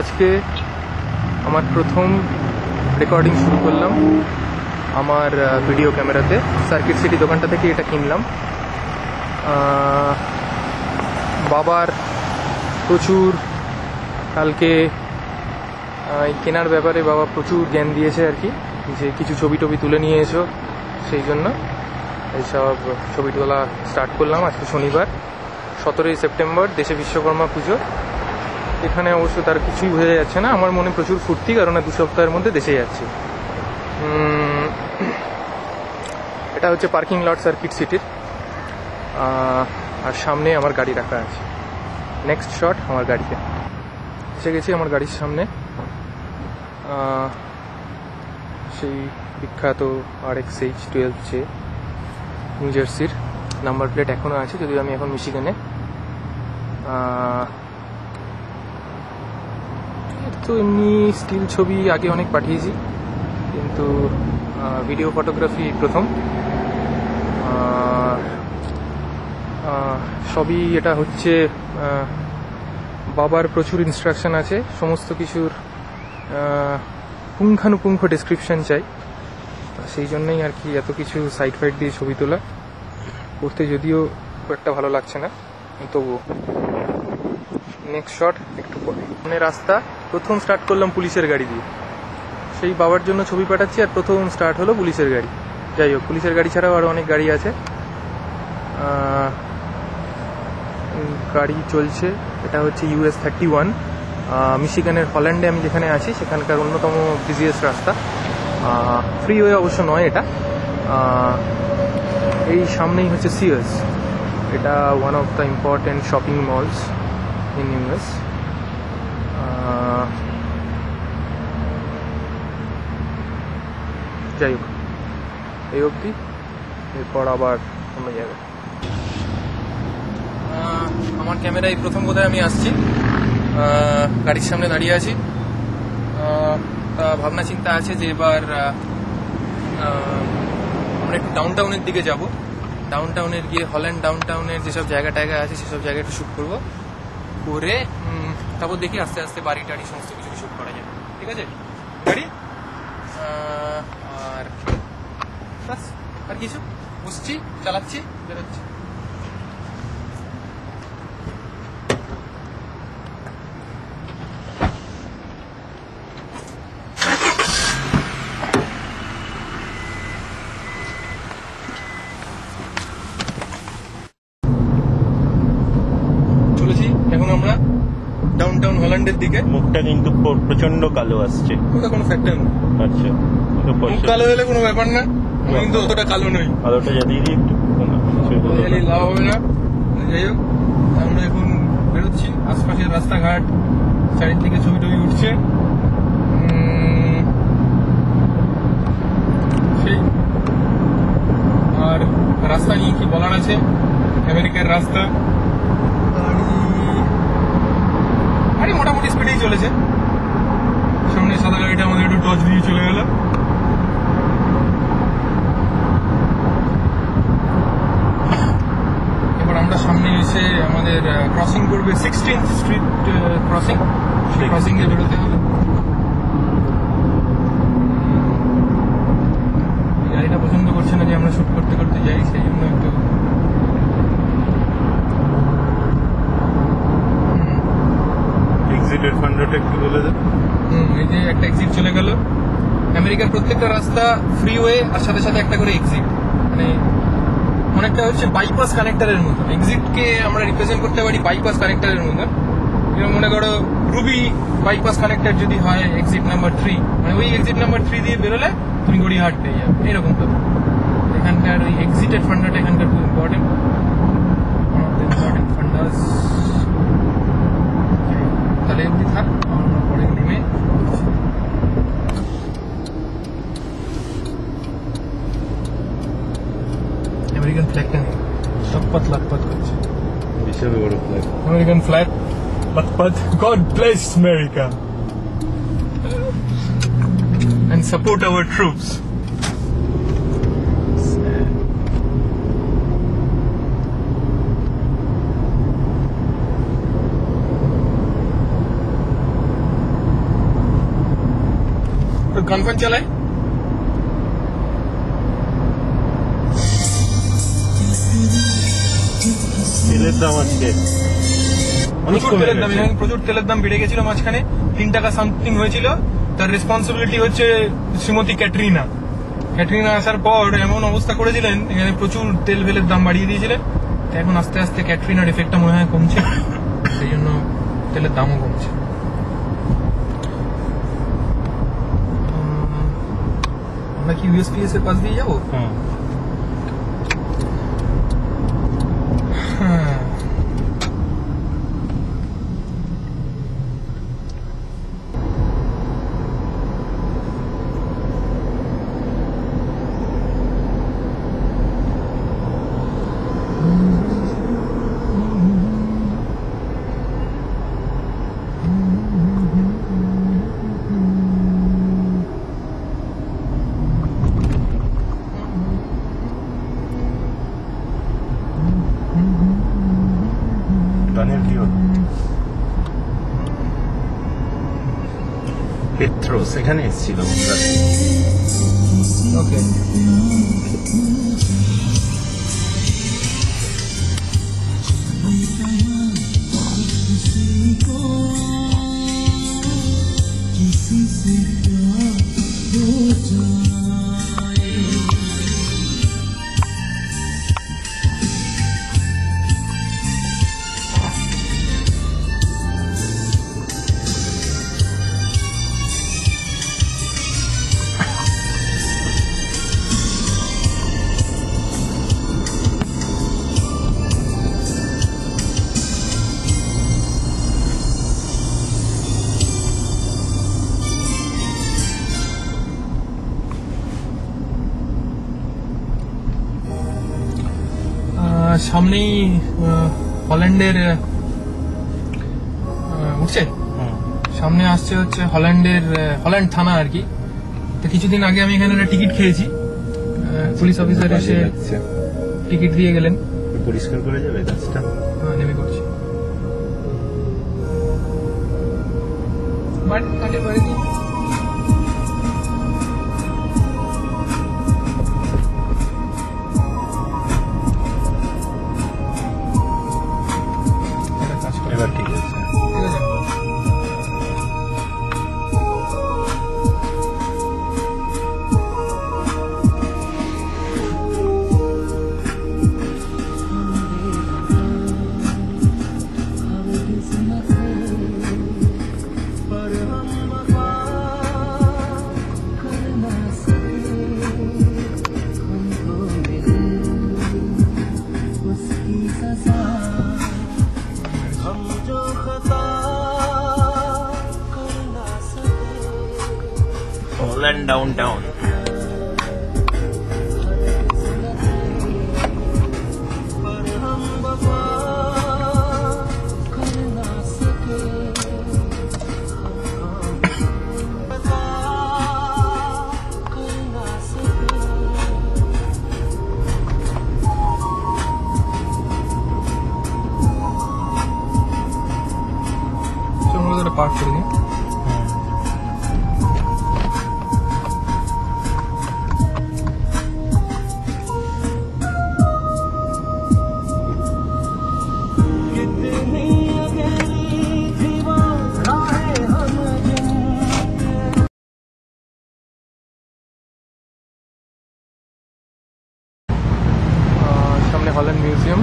আজকে আমার প্রথম রেকর্ডিং শুরু করলাম আমার ভিডিও ক্যামেরাতে। সার্কিট সিটি দোকানটা থেকে এটা কিনলাম। বাবার প্রচুর কালকে কেনার ব্যাপারে বাবা প্রচুর জ্ঞান দিয়েছে আর কি, যে কিছু ছবি টবি তুলে নিয়ে এসো, সেই জন্য এইসব ছবি তোলা স্টার্ট করলাম। আজকে শনিবার 17ই সেপ্টেম্বর, দেশে বিশ্বকর্মা পুজো। এখানে অবশ্য তার কিছুই বোঝা যাচ্ছে না, আমার মনে প্রচুর ফুর্তি, কারণ 2 সপ্তাহের মধ্যে দেশে যাচ্ছি। এটা হচ্ছে পার্কিং লট সার্কিট সিটির, আর সামনে আমার গাড়ি রাখা আছে। নেক্সট শট আমার গাড়িতে এসে গেছি, আমার গাড়ির সামনে সেই বিখ্যাত RXH12J নিউ জার্সির নাম্বার প্লেট এখনও আছে, যদিও আমি এখন মিশিগানে। তো এমনি স্টিল ছবি আগে অনেক পাঠিয়েছি, কিন্তু ভিডিও ফটোগ্রাফি প্রথম। সবই এটা হচ্ছে বাবার প্রচুর ইনস্ট্রাকশন আছে, সমস্ত কিছুর পুঙ্খানুপুঙ্খ ডেসক্রিপশন চাই, সেই জন্যই আর কি এত কিছু সাইড ফাইড দিয়ে ছবি তোলা করতে, যদিও খুব একটা ভালো লাগছে না, তবুও। নেক্সট শট একটু পরে। মানে রাস্তা প্রথম স্টার্ট করলাম পুলিশের গাড়ি দিয়ে, সেই বাবার জন্য ছবি পাঠাচ্ছি, আর প্রথম স্টার্ট হলো পুলিশের গাড়ি। যাই হোক, পুলিশের গাড়ি ছাড়াও আরও অনেক গাড়ি আছে। গাড়ি চলছে। এটা হচ্ছে US 31, মিশিগানের হল্যান্ডে আমি যেখানে আছি সেখানকার অন্যতম বিজিয়েস্ট রাস্তা। ফ্রিওয়ে অবশ্য নয় এটা। এই সামনেই হচ্ছে সিয়ার্স, এটা one of the important shopping malls in US। যাই হোক, এই অবধি, এরপর আবার অন্য জায়গায়। আমার ক্যামেরায় প্রথম বোধহয় আমি আসছি, গাড়ির সামনে দাঁড়িয়ে আছি। ভাবনা চিন্তা আছে যে এবার আমরা একটু ডাউন টাউনের দিকে যাব। ডাউন টাউনের গিয়ে হল্যান্ড ডাউন টাউনের যেসব জায়গা টায়গা আছে সেসব জায়গায় একটু শ্যুট করবো, করে তারপর দেখি আস্তে আস্তে বাড়ি টাড়ি সমস্ত কিছু শ্যুট করা যাবে। ঠিক আছে, গাড়ি আর বাস, আর কিছু বসছি, চালাচ্ছি, বেরোচ্ছি। এখন আমরা ডাউন টাউন হল্যান্ডের দিকে। মুখটা কিন্তু প্রচন্ড কালো আসছে। ওটা কোনো ফ্যাক্টর না। আচ্ছা, মুখ কালো হলে কোনো ব্যাপার না, আমি কিন্তু অতটা কালো নই। আলোটা জ্বালিয়ে দিই একটু, লাভ হবে না। যাই হোক, আমরা এখন বেরোচ্ছি। আশপাশের রাস্তাঘাট, চারিদিকে ছবি টবি উঠছে, সেই। আর রাস্তা নিয়ে কি বলার আছে, আমেরিকার রাস্তা গাড়ি মোটামুটি স্পিডেই চলেছে। সামনে সাদা গাড়িটা আমাদের একটু টর্চ দিয়ে চলে গেল। এবার আমরা সামনে এসে আমাদের ক্রসিং করবে 16th স্ট্রিট ক্রসিং, সেই ক্রসিং এ বেরোতে হবে। গাড়িটা পছন্দ করছে না যে আমরা শুট করতে করতে যাই, সেই জন্য একটু এক্সিটের ফান্ডটা একটু বলে দেন। এই যে একটা এক্সিট চলে গেল। আমেরিকার প্রত্যেকটা রাস্তা ফ্রিওয়ে আর সাথে সাথে একটা করে এক্সিট, মানে অনেকটা হচ্ছে বাইপাস কানেক্টরের মতো। এক্সিটকে আমরা রিপ্রেজেন্ট করতে পারি বাইপাস কানেক্টরের মতো। যেমন মনে করো রুবি বাইপাস কানেক্টর যদি হয় এক্সিট নাম্বার 3, মানে ওই এক্সিট নাম্বার 3 দিয়ে বেরোলে তুমি গড়িয়াহাট পেয়ে যাবে, এরকম কথা। এখানকার ওই এক্সিটের ফান্ডাটা এখানকার খুব ইম্পর্টেন্ট, ফান্ডাস। তাহলে এমনি থাক, আমরা পরে নেমে আমেরিকান ফ্ল্যাগটা নেই, লকপথ লকপথ করছে। বিশাল বড় ফ্ল্যাগ, আমেরিকান ফ্ল্যাগ লকপথ। God bless America and support our troops. গান ফান চালায়। তেলের দাম আজকে অনেক প্রচুর কমে তেলের দাম, গেছে। এখানে প্রচুর তেলের দাম বেড়ে গেছিল মাঝখানে, 3 টাকা সামথিং হয়েছিল। তার রেসপন্সিবিলিটি হচ্ছে শ্রীমতী ক্যাটরিনা। ক্যাটরিনা আসার পর এমন অবস্থা করেছিলেন, এখানে প্রচুর তেল ফেলের দাম বাড়িয়ে দিয়েছিলেন। তো এখন আস্তে আস্তে ক্যাটরিনার এফেক্টটা মনে হয় কমছে, সেই জন্য তেলের দামও কমছে। আমরা কি ইউএসপিএস এর পাশ দিয়ে যাবো? হুম। হ্যাঁ, গানের কি হলো? পেট্রোস এখানে এসেছিল আমরা। ওকে। সামনেই হল্যান্ডের উঠছে, হুম। সামনে আসছে হচ্ছে হল্যান্ড থানা আর কি। তো কিছুদিন আগে আমি এখানে একটা টিকিট খেয়েছি, পুলিশ অফিসার এসে বাজে লাগছে। টিকিট দিয়ে গেলেন। পরিষ্কার করে যাবে গাছটা? নেমে করছি বাড়ি এবার ঠিক আছে। ঠিক আছে। Holland downtown. চলো পার্ক করে দিই। সামনে হল্যান্ড মিউজিয়াম।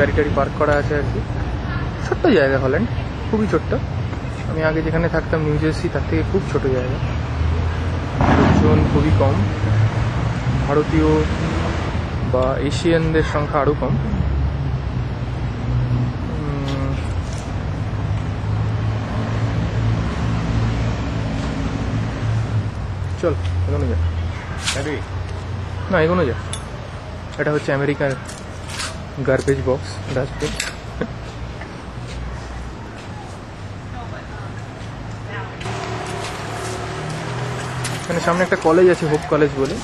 গাড়ি টাড়ি পার্ক করা আছে আর কি। ছোট্ট জায়গা হল্যান্ড, খুবই ছোট্ট। আমি আগে যেখানে থাকতাম নিউ জার্সি, তার থেকে খুব ছোট জায়গা, লোকজন খুবই কম। ভারতীয় বা এশিয়ানদের সংখ্যা আরও কম। চল এগোনো যায়। না এগোনো যায়। এটা হচ্ছে আমেরিকার গার্বেজ বক্স, ডাস্টবিন। এখানে সামনে একটা কলেজ আছে, হোপ কলেজ বলে,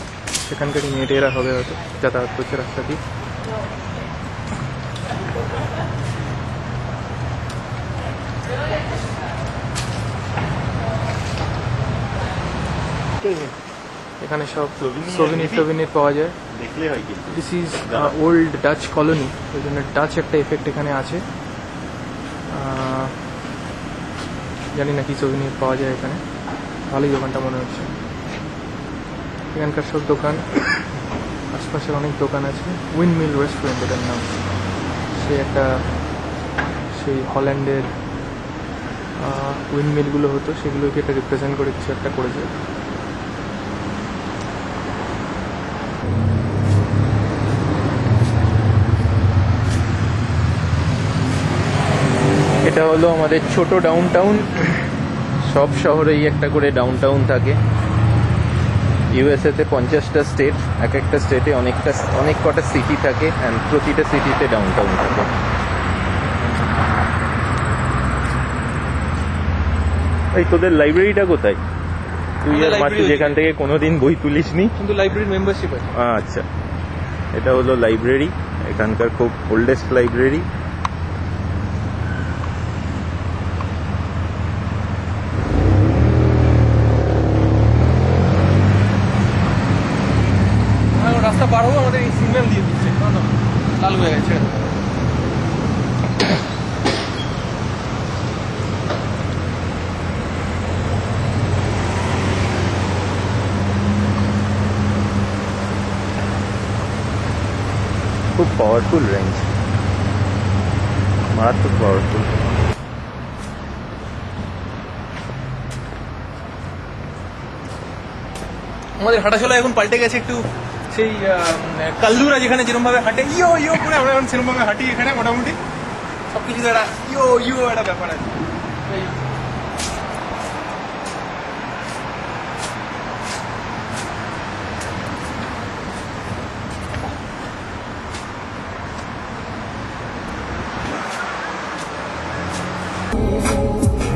সেখানকারই মেয়েটেরা হবে হয়তো, যাতায়াত করছে রাস্তা দিয়ে। এখানে সব সোভিনির পাওয়া যায়। দেখলে হয় কিন্তু this is old Dutch colony, ওই জন্য ডাচ একটা এফেক্ট এখানে আছে। জানি না কি সোভিনির পাওয়া যায় এখানে, ভালোই দোকানটা মনে হচ্ছে। এখানকার সব দোকান, আশপাশের অনেক দোকান আছে। উইন্ডমিল রেস্টুরেন্ট এটার নাম। সেই হল্যান্ডের উইন্ডমিলগুলো হতো, সেগুলোকে এটা রিপ্রেজেন্ট করে কিছু একটা করেছে। এটা হলো আমাদের ছোট ডাউন টাউন। সব শহরেই একটা করে ডাউন টাউন থাকে। ইউএসএতে 50টা স্টেট, এক একটা স্টেটে অনেক কটা সিটি থাকে, অ্যান্ড প্রতিটা সিটিতে ডাউন টাউন থাকে। এই তোদের লাইব্রেরিটা কোথায়? তুই আর মাসি যেখান থেকে কোনোদিন বই তুলিসনি, কিন্তু লাইব্রেরির মেম্বারশিপ আছে। আচ্ছা, এটা হলো লাইব্রেরি, এখানকার খুব ওল্ডেস্ট লাইব্রেরি। রাস্তা পার হবো, আমাদের এই সিগন্যাল দিয়ে দিচ্ছে, লাল হয়ে গেছে। খুব পাওয়ারফুল রেঞ্জ, মারাত্মক পাওয়ারফুল। আমাদের হাঁটাচলা এখন পাল্টে গেছে একটু। সেই কাল্লুরা যেখানে যেরকম ভাবে হাঁটে ইয়ো ইয়ো করে, আমরা এখন সেরকম ভাবে হাঁটি এখানে। মোটামুটি সবকিছু একটা ইয়ো ইয়ো একটা ব্যাপার আছে।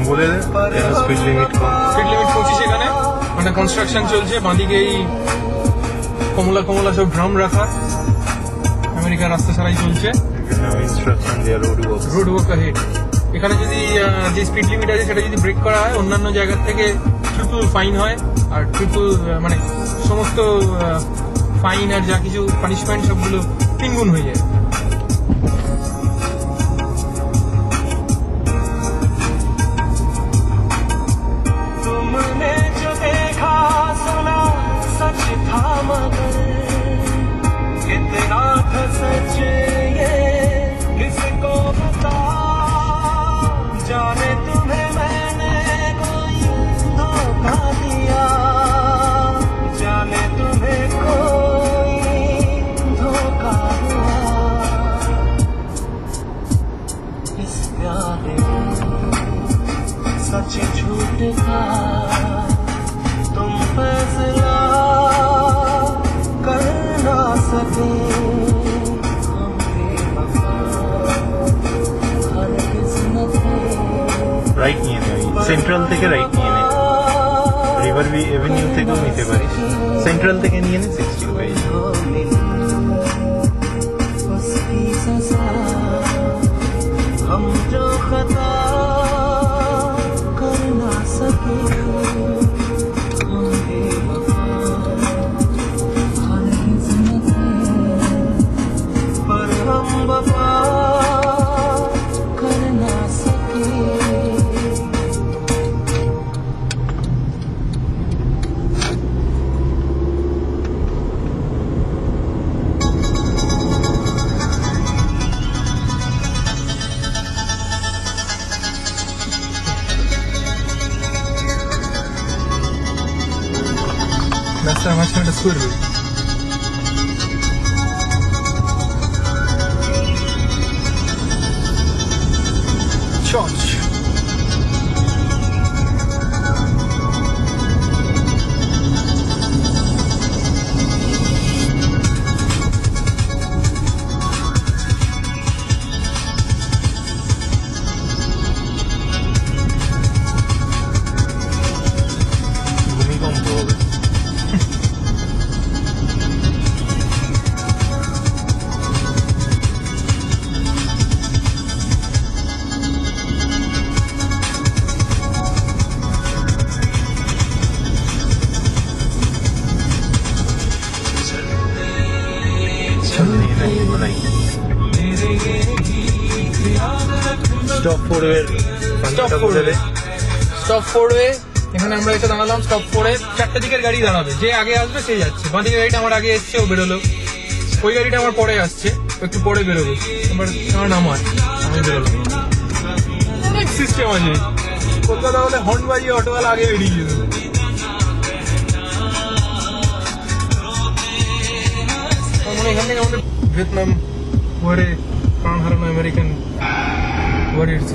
বলে দে স্পিড লিমিট স্পিড লিমিট 25 এখানে, মানে কনস্ট্রাকশন চলছে। বাঁদিকে এই কমলা কমলা সব ড্রাম রাখা, আমেরিকার রাস্তা ছাড়াই চলছে। ইনস্ট্রাকশন দেয়া রোড ওয়ার্ক হেড। এখানে যদি যে স্পিড লিমিট আছে সেটা যদি ব্রেক করা হয়, অন্যান্য জায়গার থেকে ট্রিপল ফাইন হয়। আর ট্রিপল মানে সমস্ত ফাইন আর যা কিছু পানিশমেন্ট সবগুলো তিনগুণ হয়ে যায়। सच झूठ का तुम फैसला कर ना सके, हम बेवफा हर किस्मत রাইট নিয়ে নে, সেন্ট্রাল থেকে রাইট নিয়ে নে, রিভার এভিনিউ থেকেও নিতে পারিস। সেন্ট্রাল থেকে নিয়ে নে, 60 হয়ে যাবে। उसकी सजा हम जो खता कर ना सके, हम बेवफा हर किस्मत पर हम वफा कर ना सके। রাস্তার মাঝখানে একটা স্কুল রয়েছে। চার্চ। ভূমিকম্প হবে। রাইট। স্টপ ফোরওয়ের স্টপ 4-ওয়ে এখানে আমরা এসে দাঁড়ালাম। স্টপ 4-এ 4টে দিকের গাড়ি দাঁড়াবে, যে আগে আসবে সেই যাচ্ছে। বাঁ দিকের গাড়িটা আমার আগে এসছে, ও বেরোলো। ওই গাড়িটা আমার পরে আসছে, একটু পরে বেরোবে। এবার আমার নামার আমি বেরোলাম। অনেক সিস্টেম আছে কলকাতা হলে। হর্ন বাজিয়ে অটোওয়ালা আগে বেরিয়ে যেত। মানে এখান থেকে আমাদের ভিয়েতনাম ওয়ারে প্রাণ হারানো আমেরিকান ওয়ারিয়ার্স।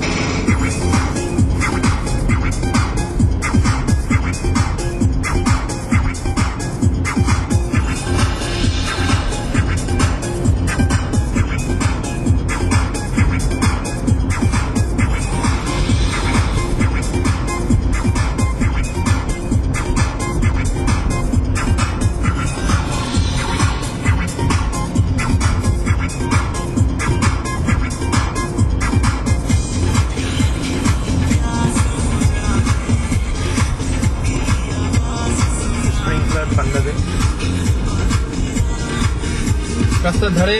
রাস্তার ধারে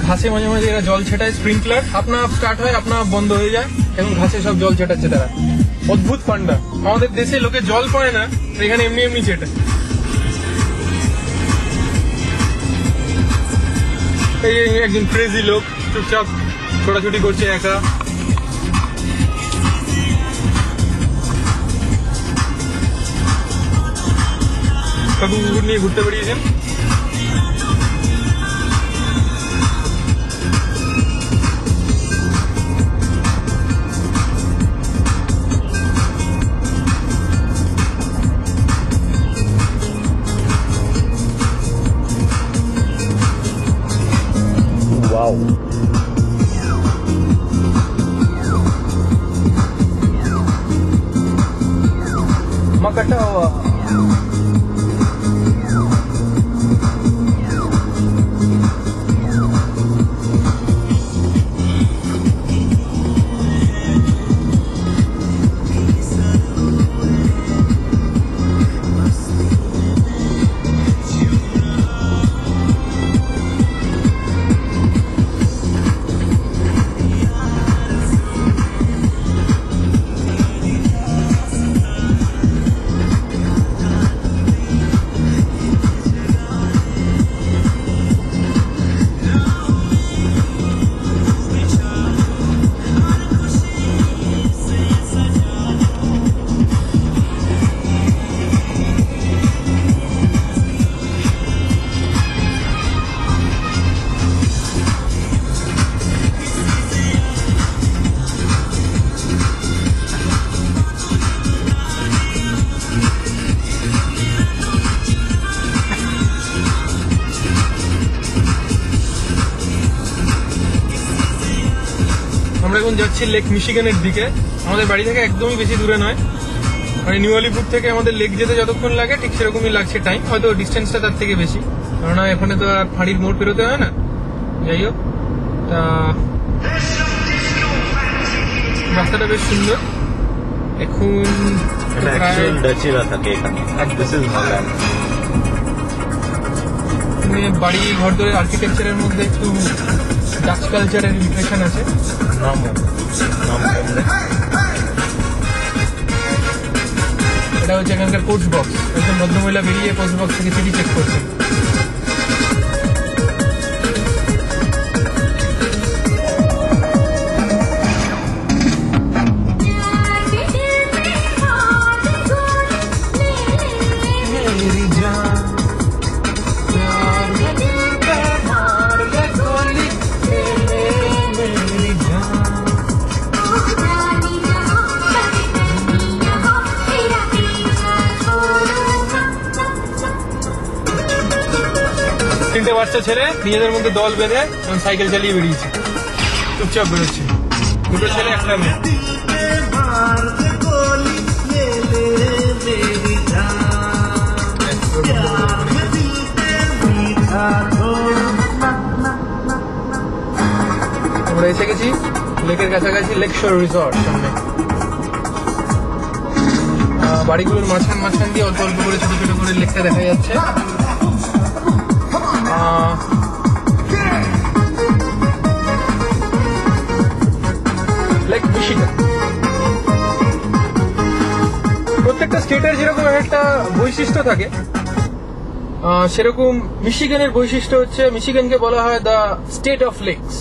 ঘাসে মাঝে মাঝে এরা জল ছেটায়। স্প্রিংকলার আপনা আপ স্টার্ট হয়, আপনা আপ বন্ধ হয়ে যায়, এবং ঘাসে সব জল ছেটাচ্ছে তারা। অদ্ভুত পান্ডা। আমাদের দেশে লোকে জল পায় না, এখানে এমনি এমনি ছেটায়। এই একজন ক্রেজি লোক চুপচাপ ছোটাছুটি করছে একা। কাকু কুকুর নিয়ে ঘুরতে বেরিয়েছেন। Wow. Makatawa. আমরা এখন যাচ্ছি লেক মিশিগানের দিকে। আমাদের বাড়ি থেকে একদমই বেশি দূরে নয়, মানে নিউ আলিপুর থেকে আমাদের লেক যেতে যতক্ষণ লাগে ঠিক সেরকমই লাগছে টাইম, হয়তো ডিস্টেন্সটা তার থেকে বেশি, কারণ এখানে তো আর ফাঁড়ির মোড় পেরোতে হয় না। যাই হোক, তা রাস্তাটা বেশ সুন্দর। এখন ডাচিরা থাকে এখানে, দিস ইজ হল্যান্ড। বাড়ি ঘর ধরে আর্কিটেকচারের মধ্যে একটু ডাচ কালচারের ইমপ্রেশন আছে। এটা হচ্ছে এখানকার পোস্ট বক্স। একজন ভদ্রমহিলা বেরিয়ে পোস্ট বক্স থেকে চিঠি চেক করছেন। তিনটে বাচ্চা ছেলে নিজেদের মধ্যে দল বেঁধে সাইকেল চালিয়ে বেরিয়েছে, চুপচাপ বেরোচ্ছে। দুটো ছেলে একটা মেয়ে। আমরা এসে গেছি লেকের কাছাকাছি, লেক শোর রিসর্ট সামনে। বাড়িগুলোর মাঝখান দিয়ে অল্প অল্প করে ছোট ছোট করে লেকটা দেখা যাচ্ছে। বৈশিষ্ট্য থাকে, সেরকম মিশিগানের বৈশিষ্ট্য হচ্ছে মিশিগানকে বলা হয় দ্য স্টেট অফ লেকস।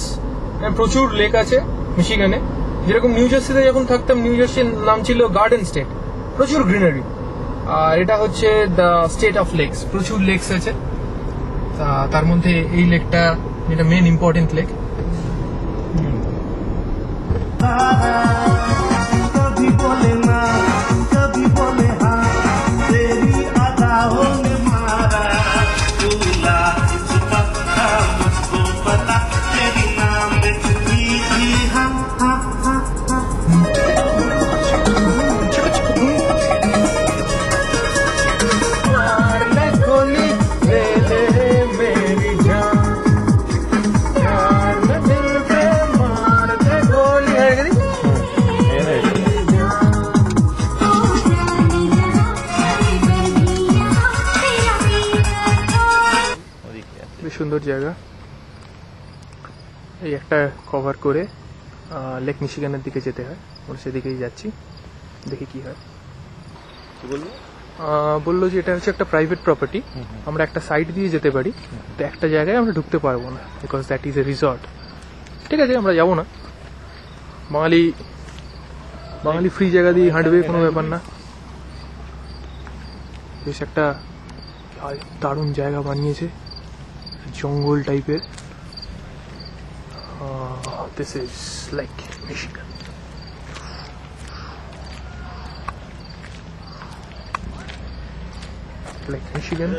প্রচুর লেক আছে মিশিগানে। যেরকম নিউ জার্সিতে যখন থাকতাম, নিউ জার্সির নাম ছিল গার্ডেন স্টেট, প্রচুর গ্রিনারি। আর এটা হচ্ছে দ্য স্টেট অফ লেকস, প্রচুর লেকস আছে। তার মধ্যে এই লেকটা যেটা মেন ইম্পর্টেন্ট লেক। कभी बोले ना कभी बोले हाँ तेरी अदाओं ने मारा झूला इस पक्का मुझको पता तेरी नाम रखी थी हाँ हाँ हाँ हाँ मार ले गोली ले ले मेरी जान, यार मैं दिल पे मार दे गोली। বেশ সুন্দর জায়গা। এই একটা কভার করে লেক মিশিগানের দিকে যেতে হয়, আমরা সেদিকেই যাচ্ছি, দেখি কি হয়। বললো যে এটা হচ্ছে একটা প্রাইভেট প্রপার্টি, আমরা একটা সাইড দিয়ে যেতে পারি, তো একটা জায়গায় আমরা ঢুকতে পারবো না, because that is a resort. ঠিক আছে, আমরা যাবো না, বাঙালি ফ্রি জায়গা দিয়ে হাঁটবে, কোনো ব্যাপার না। বেশ একটা দারুণ জায়গা বানিয়েছে, জঙ্গল টাইপের। This is like Michigan.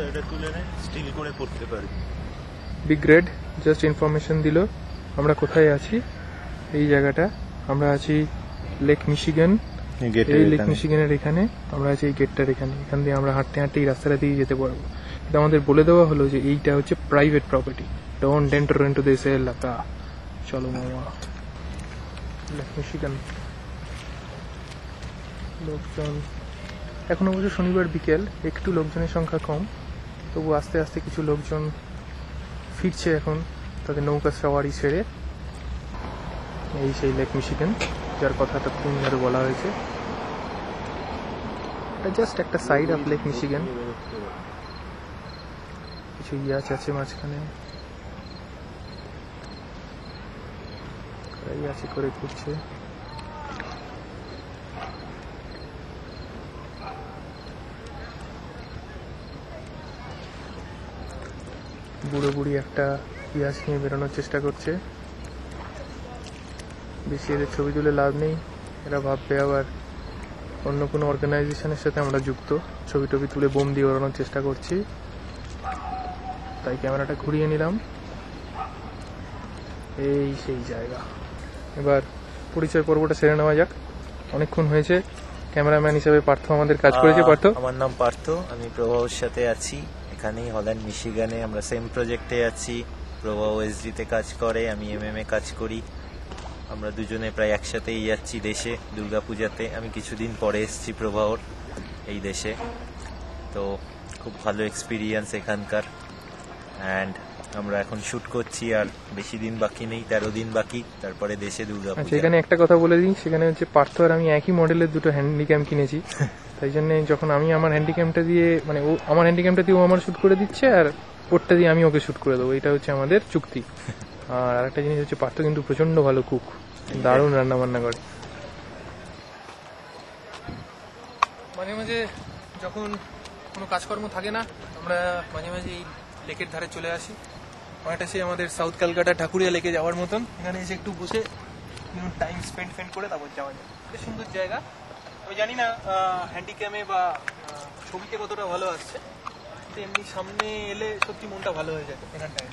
এটা তুলে নে, স্টিল করে পড়তে পারি। বিগ রেড জাস্ট ইনফরমেশন দিল আমরা কোথায় আছি। এই জায়গাটা আমরা আছি লেক মিশিগান। এই লেক মিশিগানের এখানে আমরা আছি, এই গেটটার এখানে। এখান দিয়ে আমরা হাঁটতে হাঁটতে এই রাস্তাটা দিয়ে যেতে পারবো। এটা আমাদের বলে দেওয়া হলো যে এইটা হচ্ছে private property, don't enter into this এলাকা। চলো মামা, লেক মিশিগান। লোকজন এখন অবশ্য শনিবার বিকেল, একটু লোকজনের সংখ্যা কম, তবু আস্তে আস্তে কিছু লোকজন ফিরছে এখন তাদের নৌকা সওয়ারি ছেড়ে। এই সেই লেক মিশিগান যার কথাটা তুমি আরো বলা হয়েছে। এটা জাস্ট একটা সাইড অফ লেক মিশিগান। কিছু ইয়াচ আছে মাঝখানে, ইয়াচে করে ঘুরছে। বুড়ো বুড়ি একটা ইয়াচ নিয়ে বেরোনোর চেষ্টা করছে। বেশি এদের ছবি তুলে লাভ নেই, এরা ভাববে আবার অন্য কোনো অর্গানাইজেশনের সাথে আমরা যুক্ত। ছবি টবি তুলে বোম দিয়ে ওড়ানোর চেষ্টা করছি, তাই ক্যামেরাটা ঘুরিয়ে নিলাম। এই সেই জায়গা। এবার পরিচয় পর্বটা সেরে নেওয়া যাক, অনেকক্ষণ হয়েছে। ক্যামেরাম্যান হিসেবে পার্থ আমাদের কাজ করেছে। পার্থ, আমার নাম পার্থ, আমি প্রভাবের সাথে আছি এখানেই, হল্যান্ড মিশিগানে। আমরা সেম প্রজেক্টে আছি। প্রভাব এসডিতে কাজ করে, আমি এমএমএ কাজ করি। আমরা দুজনে প্রায় একসাথেই যাচ্ছি দেশে দুর্গাপূজাতে। আমি কিছুদিন পরে এসেছি প্রভাবর এই দেশে, তো খুব ভালো এক্সপিরিয়েন্স এখানকার। অ্যান্ড আমরা এখন শুট করছি, আর বেশি দিন বাকি নেই, 13 দিন বাকি, তারপরে দেশে আচ্ছা দুর্গাপূজা। এখানে একটা কথা বলে দিই, সেখানে হচ্ছে পার্থ আর আমি একই মডেলের দুটো হ্যান্ডিক্যাম কিনেছি। তাই জন্য যখন আমি আমার হ্যান্ডিক্যামটা দিয়ে, মানে ও আমার হ্যান্ডিক্যামটা দিয়ে ও আমার শুট করে দিচ্ছে, আর ওরটা দিয়ে আমি ওকে শুট করে দেবো, এটা হচ্ছে আমাদের চুক্তি। আর আরেকটা জিনিস হচ্ছে পার্থ কিন্তু প্রচন্ড ভালো কুক, দারুণ রান্না বান্না করে। মাঝে মাঝে যখন কোনো কাজকর্ম থাকে না, আমরা মাঝে মাঝে এই লেকের ধারে চলে আসি। অনেকটা সেই আমাদের সাউথ ক্যালকাটা ঠাকুরিয়া লেকে যাওয়ার মতন। এখানে এসে একটু বসে টাইম স্পেন্ড করে তারপর যাওয়া যায়। বেশ সুন্দর জায়গা। আমি জানি না হ্যান্ডিক্যামে বা ছবিতে কতটা ভালো আসছে, কিন্তু এমনি সামনে এলে সত্যি মনটা ভালো হয়ে যায় এখানটায়।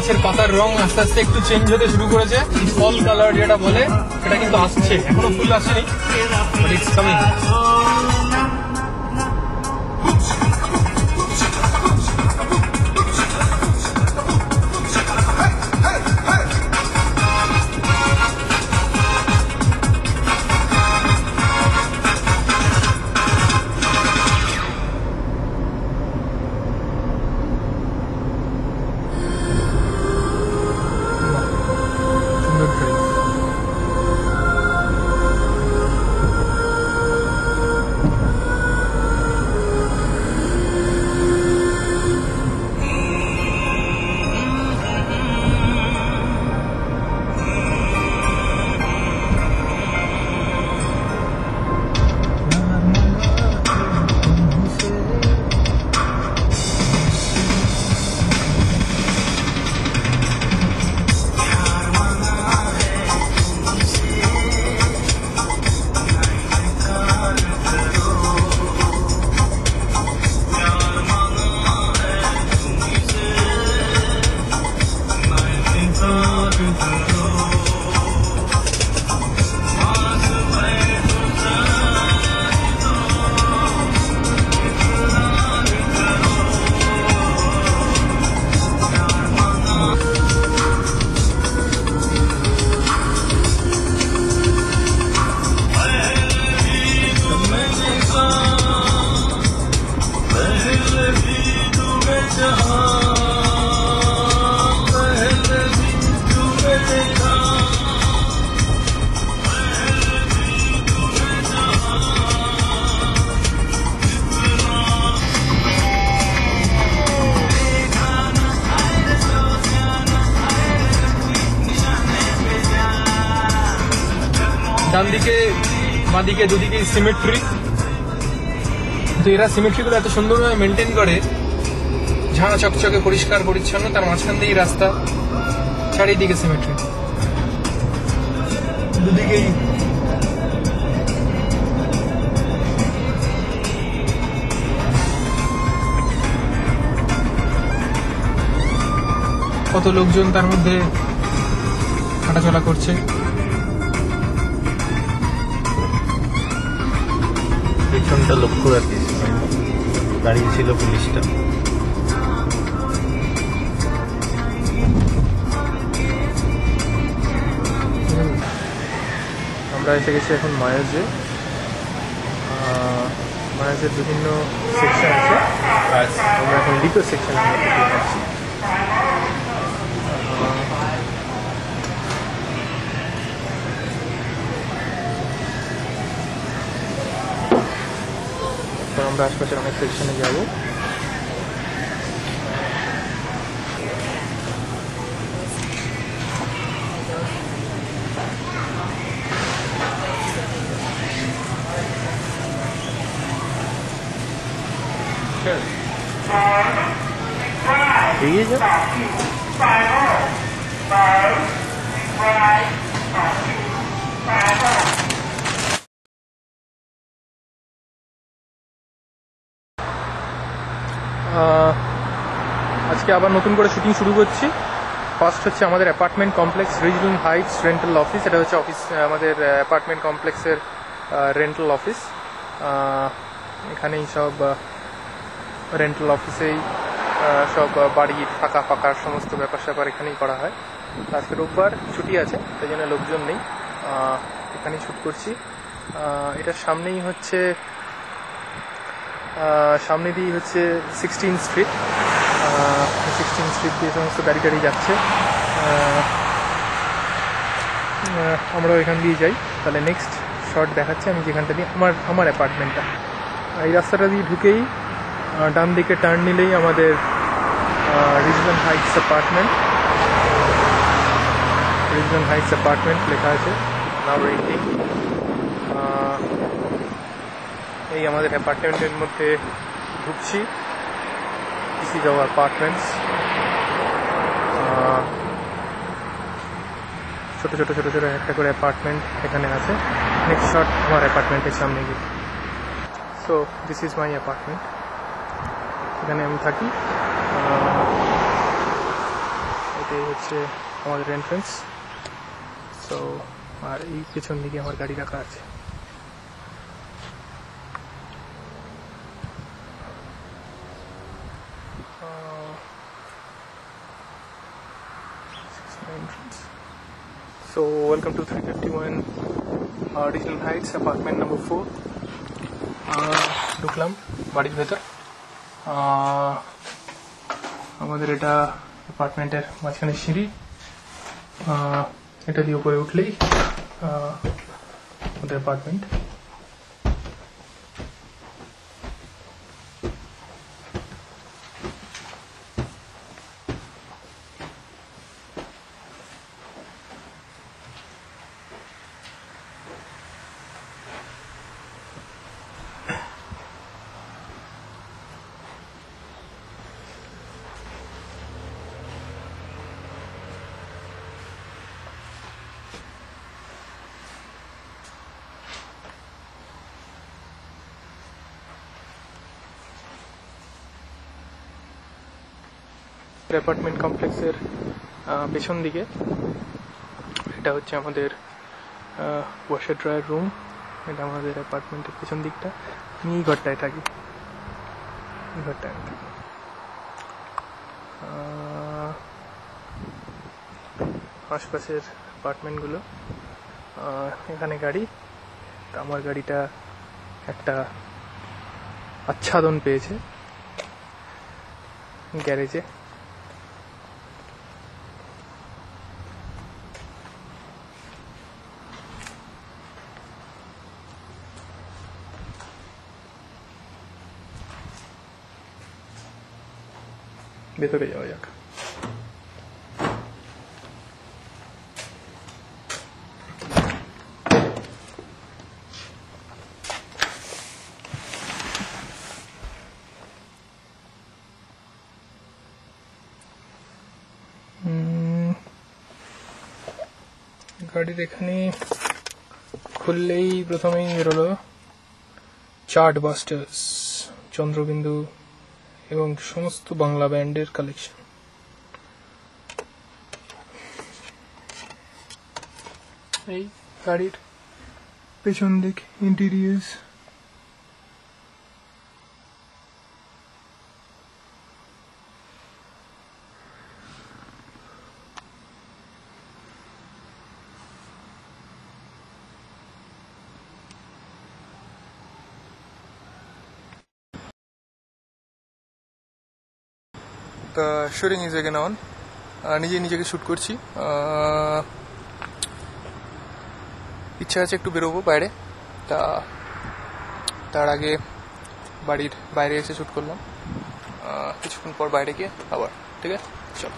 গাছের পাতার রং আস্তে আস্তে একটু চেঞ্জ হতে শুরু করেছে। ফল কালার যেটা বলে সেটা কিন্তু আসছে, এখনো ফুল আসেনি, বাট ইটস কামিং। ডান দিকে বাঁ দিকে দুদিকে সিমেট্রি, তো এরা সিমেট্রিগুলো এত সুন্দরভাবে মেনটেন করে, ঝাড়া চকচকে পরিষ্কার পরিচ্ছন্ন, তার মাঝখান দিয়েই রাস্তা, চারিদিকে সিমেট্রি, দুদিকেই কত লোকজন তার মধ্যে হাঁটাচলা করছে। পেছনটা লক্ষ্য রাখিস, দাঁড়িয়ে ছিল পুলিশটা। আমরা এসে গেছি এখন মায়াজে। মায়াজের বিভিন্ন সেকশন আছে, আমরা এখন লিকো সেকশনের মধ্যে দিয়ে যাচ্ছি। আমরা আশপাশের অনেক সেকশনে যাবো। এগিয়ে যা। আজকে আবার নতুন করে শুটিং শুরু করছি। ফার্স্ট হচ্ছে আমাদের apartment complex regional Heights rental office. এটা হচ্ছে অফিস, আমাদের অ্যাপার্টমেন্ট কমপ্লেক্সের রেন্টাল অফিস। এখানেই সব রেন্টাল অফিসেই সব বাড়ি ফাঁকা ফাঁকার সমস্ত ব্যাপার স্যাপার এখানেই করা হয়। আজকে রোববার ছুটি আছে, তাই জন্য লোকজন নেই, এখানেই শুট করছি। এটার সামনেই হচ্ছে সামনে দিয়েই হচ্ছে 16 স্ট্রিট। 16 স্ট্রিট দিয়ে সমস্ত গাড়ি টাড়ি যাচ্ছে, আমরাও এখান দিয়ে যাই। তাহলে নেক্সট শট দেখাচ্ছে আমি যেখানটা দিয়ে আমার অ্যাপার্টমেন্টটা। এই রাস্তাটা দিয়ে ঢুকেই ডান দিকে টার্ন নিলেই আমাদের রিজনাল হাইটস অ্যাপার্টমেন্ট লেখা আছে, নাও রেন্টিং। এই আমাদের অ্যাপার্টমেন্টের মধ্যে ঢুকছি। This is our apartments. ছোট ছোট ছোট ছোট একটা করে অ্যাপার্টমেন্ট এখানে আছে। নেক্সট শট আমার অ্যাপার্টমেন্টের সামনে গিয়ে। So this is my apartment, এখানে আমি থাকি। এটাই হচ্ছে আমাদের এন্ট্রেন্স। সো আর এই পেছন দিকে আমার গাড়ি রাখা আছে। So welcome to 351 Regional Heights, apartment number 4. ঢুকলাম বাড়ির ভেতর। আমাদের এটা অ্যাপার্টমেন্টের মাঝখানে সিঁড়ি, এটা দিয়ে উপরে উঠলেই আমাদের অ্যাপার্টমেন্ট। অ্যাপার্টমেন্ট কমপ্লেক্সের পেছন দিকে এটা হচ্ছে আমাদের ওয়াশার ড্রায়ার রুম। এটা আমাদের অ্যাপার্টমেন্টের পেছন দিকটা। আমি এই ঘরটায় থাকি, এই ঘরটায় আমি থাকি। আশপাশের অ্যাপার্টমেন্টগুলো, এখানে গাড়ি। তা আমার গাড়িটা একটা আচ্ছাদন পেয়েছে গ্যারেজে। ভেতরে যাওয়া যাক। গাড়ির এখানে খুললেই প্রথমেই বেরোলো চার্ট বাস্টার্স, চন্দ্রবিন্দু এবং সমস্ত বাংলা ব্যান্ডের কালেকশন। এই গাড়ির পেছন দিক interiors. Shooting is again on. নিজেকে শ্যুট করছি। ইচ্ছা আছে একটু বেরোবো বাইরে, তার আগে বাড়ির বাইরে এসে শ্যুট করলাম। কিছুক্ষণ পর বাইরে গিয়ে আবার, ঠিক আছে চলো।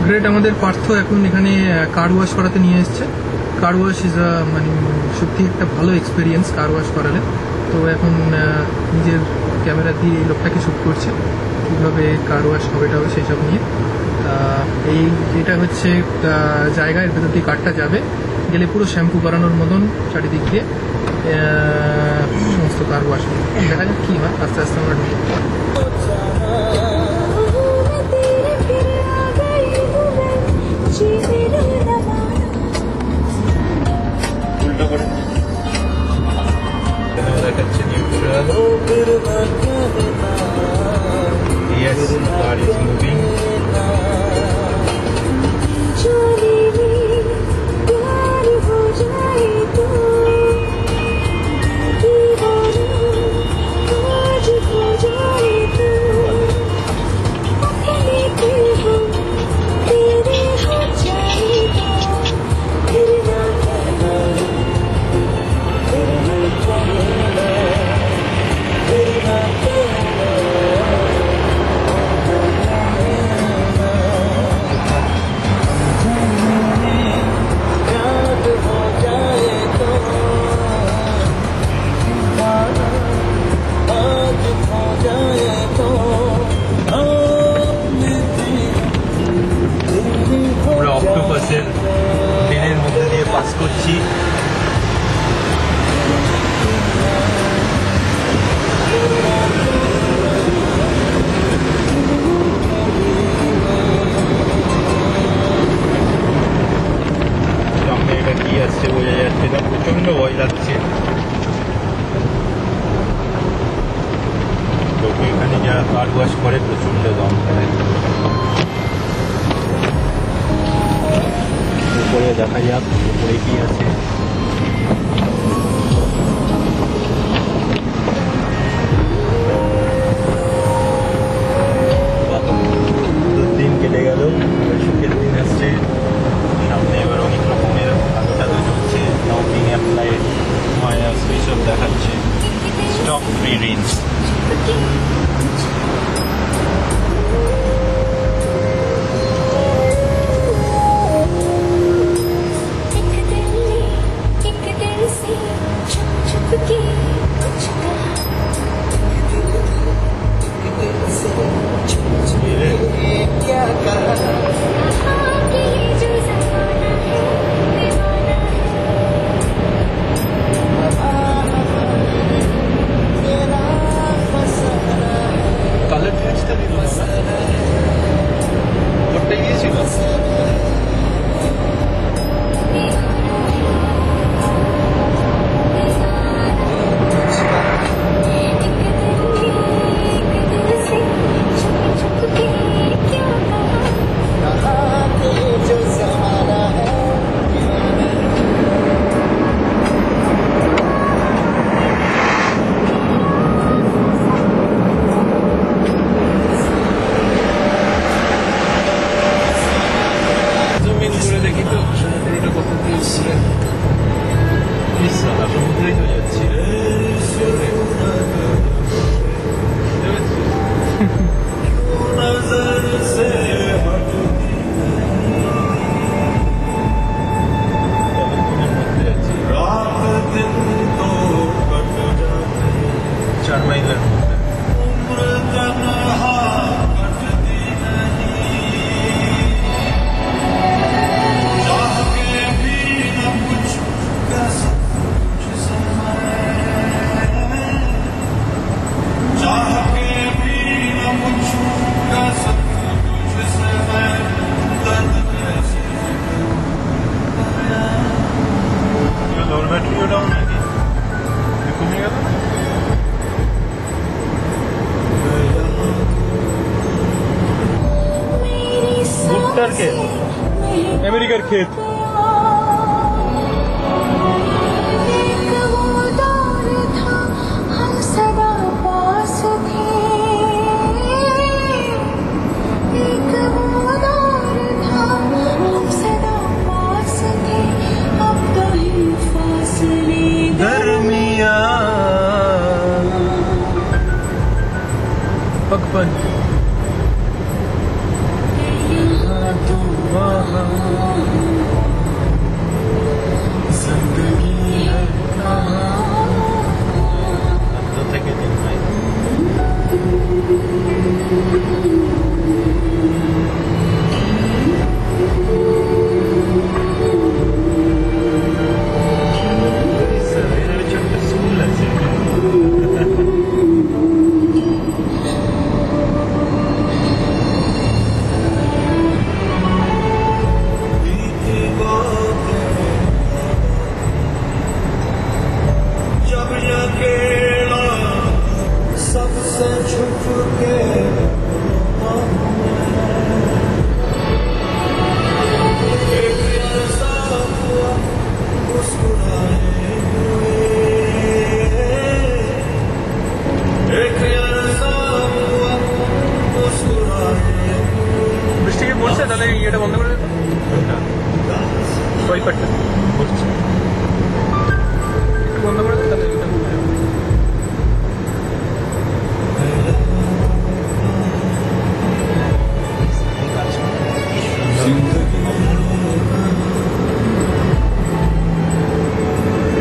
গ্রেট, আমাদের পার্থ এখন এখানে কার ওয়াশ করাতে নিয়ে এসছে। কার ওয়াশ ইজ মানে সত্যি একটা ভালো এক্সপিরিয়েন্স কার ওয়াশ করালে। তো এখন নিজের ক্যামেরা দিয়ে এই লোকটাকে শ্যুট করছে কীভাবে কার ওয়াশ হবে সেই সব নিয়ে। এটা হচ্ছে জায়গা, এর ভেতর দিয়ে কারটা যাবে, গেলে পুরো শ্যাম্পু করানোর মতন চারিদিক দিয়ে সমস্ত কার ওয়াশ। দেখা যাক কী হয়, আস্তে আস্তে আমরা ঢুকি। Yes, the car is moving. Wash করে প্রচণ্ড দম করে। উপরে দেখা যাক উপরে কি আছে। দিন কেটে গেল, সুখের দিন আসছে সামনে। এবার অনেক রকমের আলো টালো জ্বলছে, নাউটিং অ্যাপ্লাইড মাইনাস এইসব দেখাচ্ছে। Stock free range. কালার চেঞ্জটা দিল না, ওটাই দিয়েছিল। জমিন করে দেখি তো সমুদ্রটা কত দূর দূরে। সমুদ্রেই তো যাচ্ছি। नजर से हटती रात दिन तो कट जाते, 4 মাইলের মধ্যে। उम्र तन्हा कटती नहीं, चाह के भी न कुछ कैसा कुछ समय, चाह के भी न कुछ कैसा कुछ समय, दर्द कैसे লোর ব্যাটারিও ডাউন নাকি কমে গেল? ভুট্টার ক্ষেত, আমেরিকার ক্ষেত। पकपन থেকে 3 মাইল। ছোট্ট স্কুল আছে। जब अकेला सबसे छुप के एक ऐसा हुआ मुस्कुराए हुए, एक ऐसा हुआ मुस्कुराए বৃষ্টি কি পড়ছে? তাহলে ইয়েটা বন্ধ করে দিত, ওয়াইপারটা করছে। একটু বন্ধ করে দিত, তাহলে এটা কমে যাবে।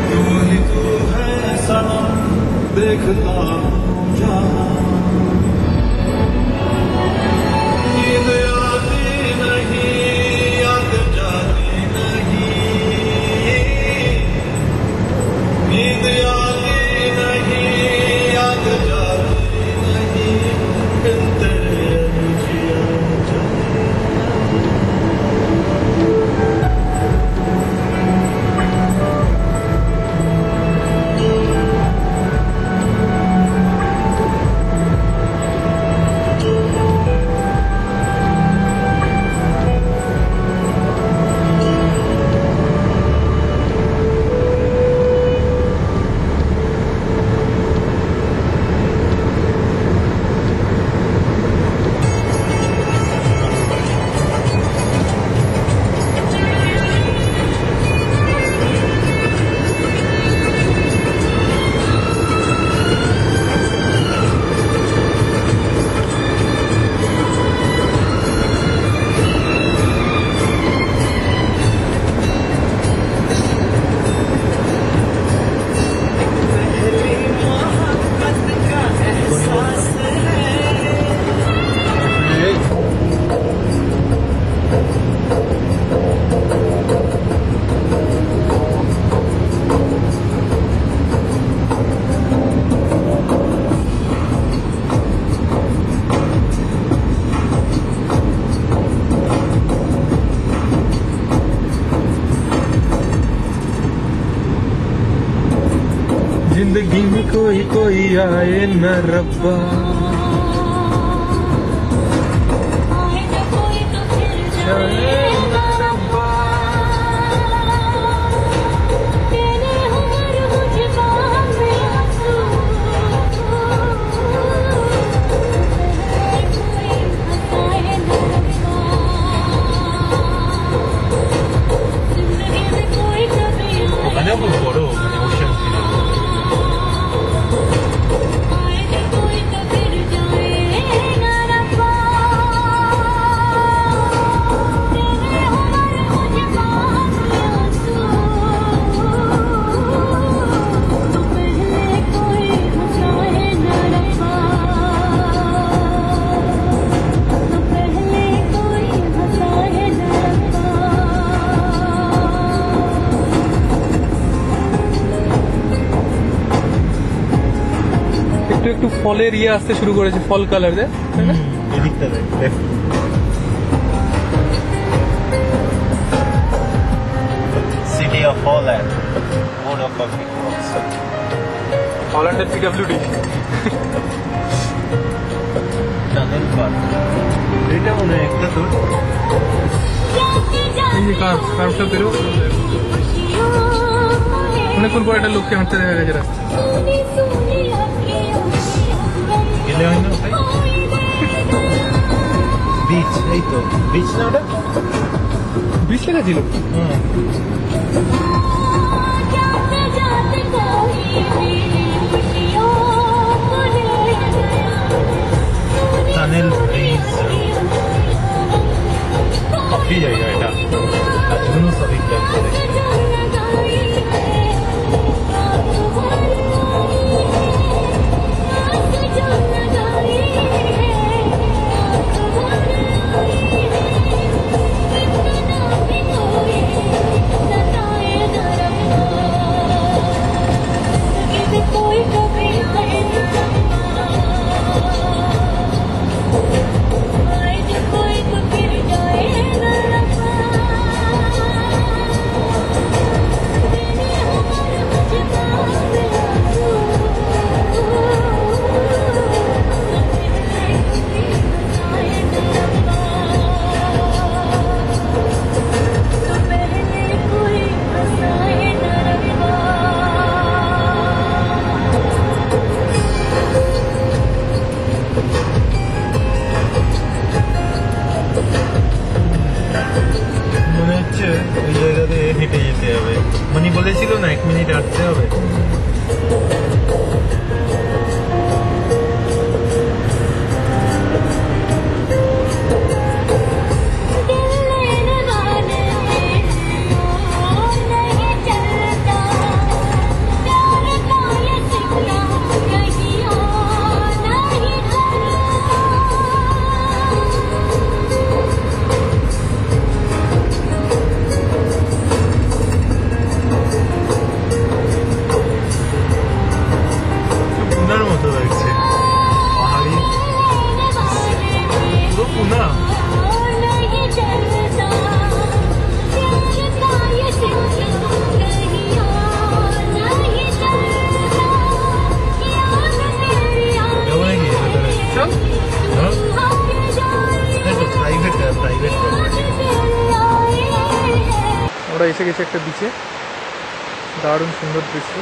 तू ही तू है सनम, देखता हूँ जहाँ नींद आती नहीं, याद जाती नहीं, नींद आती नहीं, याद जाती नहीं, बिन तेरे जिया जाती जिंदगी में कोई कोई आए न रब्बा ওখানেও খুব বড় মানে ওশান ছিল একটু একটু ফলের ইয়ে আসতে শুরু করেছে, ফল কালার তাই না? এদিকটা দেখ city of Holland board of public works হল্যান্ডের পিডব্লিউডি। টানেল পার্ক এটা মনে হয় একটা তোর এই যে কার্ভটা বেরো, অনেকক্ষণ পর একটা লোককে হাঁটতে দেখা গেছে রাস্তা। গেলে হয় না ভাই বিচ এই তো বিচ না ওটা বিচ লেখা ছিল। টানেল ব্রিজ কাফি জায়গা এটা কাজগুলো সবই ক্লাব করে মনে হচ্ছে ওই জায়গাতে হেঁটে যেতে হবে মানে বলেছিল না 1 মিনিট হাঁটতে হবে পুনার মতো লাগছে পাহাড়ি পুরো পুনা যাবো নাকি ভেতরে? চল। হ্যাঁ? এই তো প্রাইভেট প্রপার্টি আমরা এসে গেছি একটা বিচে, দারুণ সুন্দর দৃশ্য।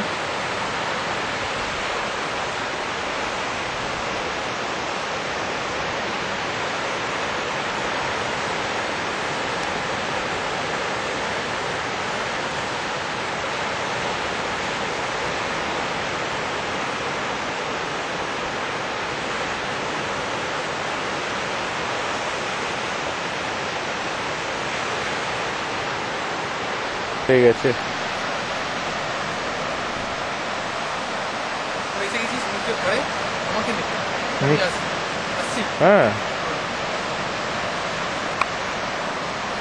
হয়ে গেছে এসে গেছি সমুদ্রের ধারে, আমাকে দেখে আমি আসছি। হ্যাঁ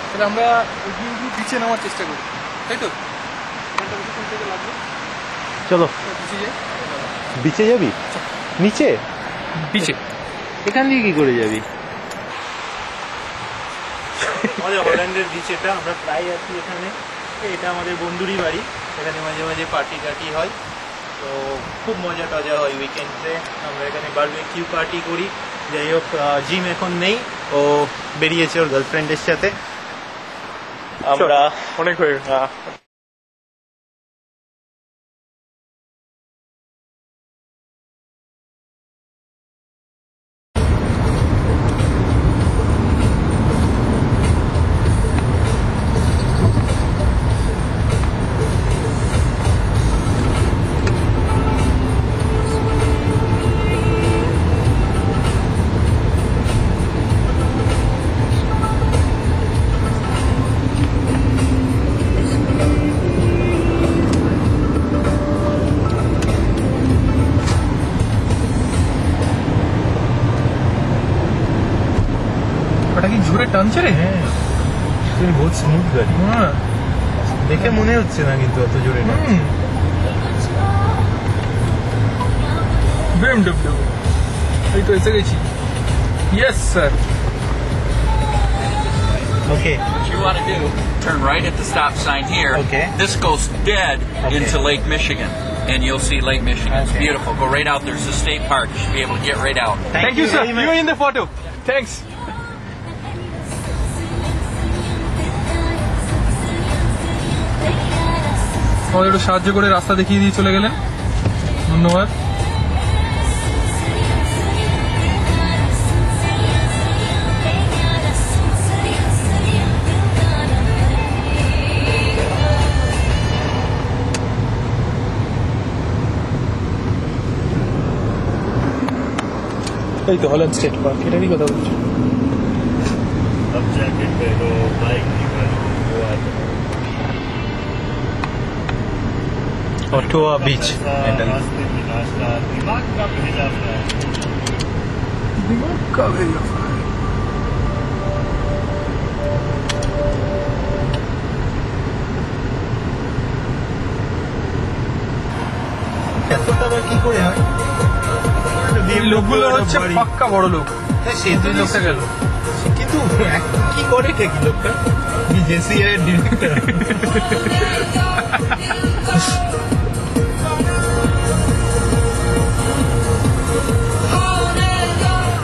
তাহলে আমরা এগিয়ে এগিয়ে বিচে নামার চেষ্টা করি, তাই তো? এখানটা বেশি কোন থেকে লাগবে? চলো বিচে যাই। বিচে যাবি নিচে বিচে এখান দিয়ে কি করে যাবি আমাদের হল্যান্ডের বিচ এটা আমরা প্রায় আছি এখানে এটা আমাদের বন্ধুরই বাড়ি এখানে মাঝে মাঝে পার্টি টার্টি হয় তো খুব মজা টজা হয় উইকেন্ডে। আমরা এখানে বারবিকিউ পার্টি করি। যাই হোক, জিম এখন নেই, ও বেরিয়েছে ওর গার্লফ্রেন্ডের সাথে। আমরা অনেক হয়ে গেছে। ওটা কি জোরে টানছে রে? হ্যাঁ, তুমি বহুত স্মুথ গাড়ি, হ্যাঁ। দেখে মনে হচ্ছে না কিন্তু অত জোরে না। BMW, এই তো এসে গেছি। Yes sir. Okay, What you want to do, turn right at the stop sign here. Okay. This goes dead Okay. into Lake Michigan, and you'll see Lake Michigan. It's Okay. beautiful. Go right out. There's a state park. You should be able to get right out. Thank you sir, very much. You in the photo. Thanks. আমাদের একটু সাহায্য করে রাস্তা দেখিয়ে দিয়ে চলে গেলেন, ধন্যবাদ। এই তো হল্যান্ড স্টেট পার্ক, এটারই কথা বলছি। अब जैकेट पहनो, बाइक निकालो, वो आ जाओ। ओटोवा बीच रास्ते में नाश्ता, दिमाग का भेजा है। दिमाग का भेजा এত টাকা কি করে হয়? এই লোকগুলো হচ্ছে বাড়ি। পাক্কা বড় লোক। সে তো লোকটা গেল, কিন্তু কি করে কি লোকটা? বিজেসিআই এর ডিরেক্টর।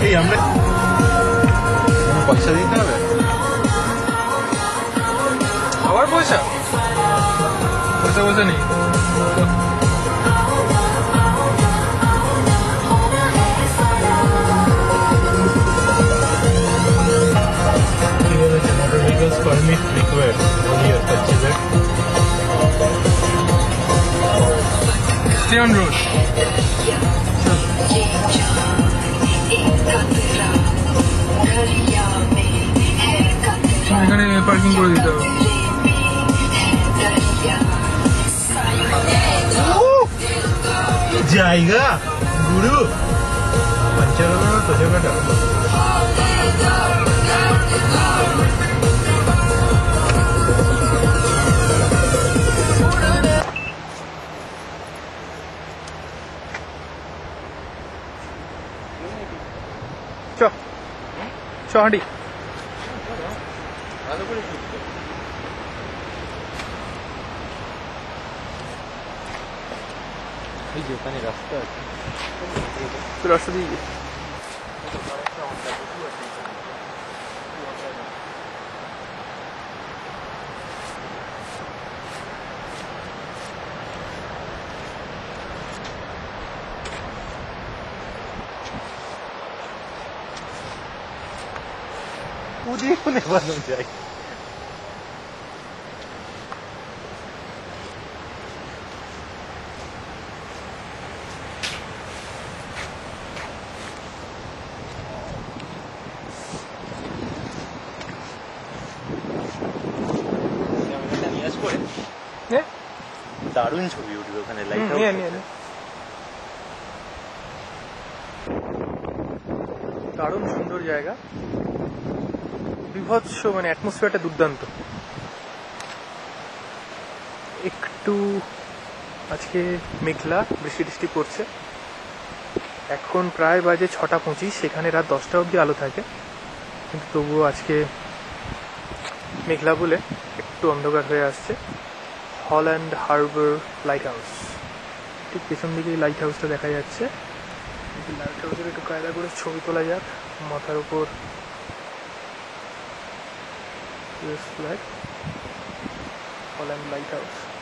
এই আমরা পয়সা দিতে হবে? আবার পয়সা পয়সা পয়সা নেই। Motor vehicles permit required on your purchaser. Stay on road. এখানে পার্কিং করে দিতে হবে। জায়গা গুরু পঞ্চান্ন তো জায়গাটা। চ হাঁটি। এই যে ওখানে রাস্তা আছে, তো রাস্তা দিয়ে গেছি। পুদিও নেবানো যায়। দারুণ ছবি উঠবে ওখানে লাইট দারুণ সুন্দর জায়গা, বিভৎস, মানে অ্যাটমসফিয়ারটা দুর্দান্ত। একটু আজকে মেঘলা, বৃষ্টি টিষ্টি পড়ছে। এখন প্রায় বাজে 6:25, সেখানে রাত 10টা অবধি আলো থাকে, কিন্তু তবুও আজকে মেঘলা বলে একটু অন্ধকার হয়ে আসছে। Holland harbour lighthouse. ঠিক পেছন দিকেই লাইট হাউসটা দেখা যাচ্ছে। লাইট হাউসের একটু কায়দা করে ছবি তোলা যাক। মাথার উপর ফ্ল্যাগ, হল্যান্ড লাইট হাউস।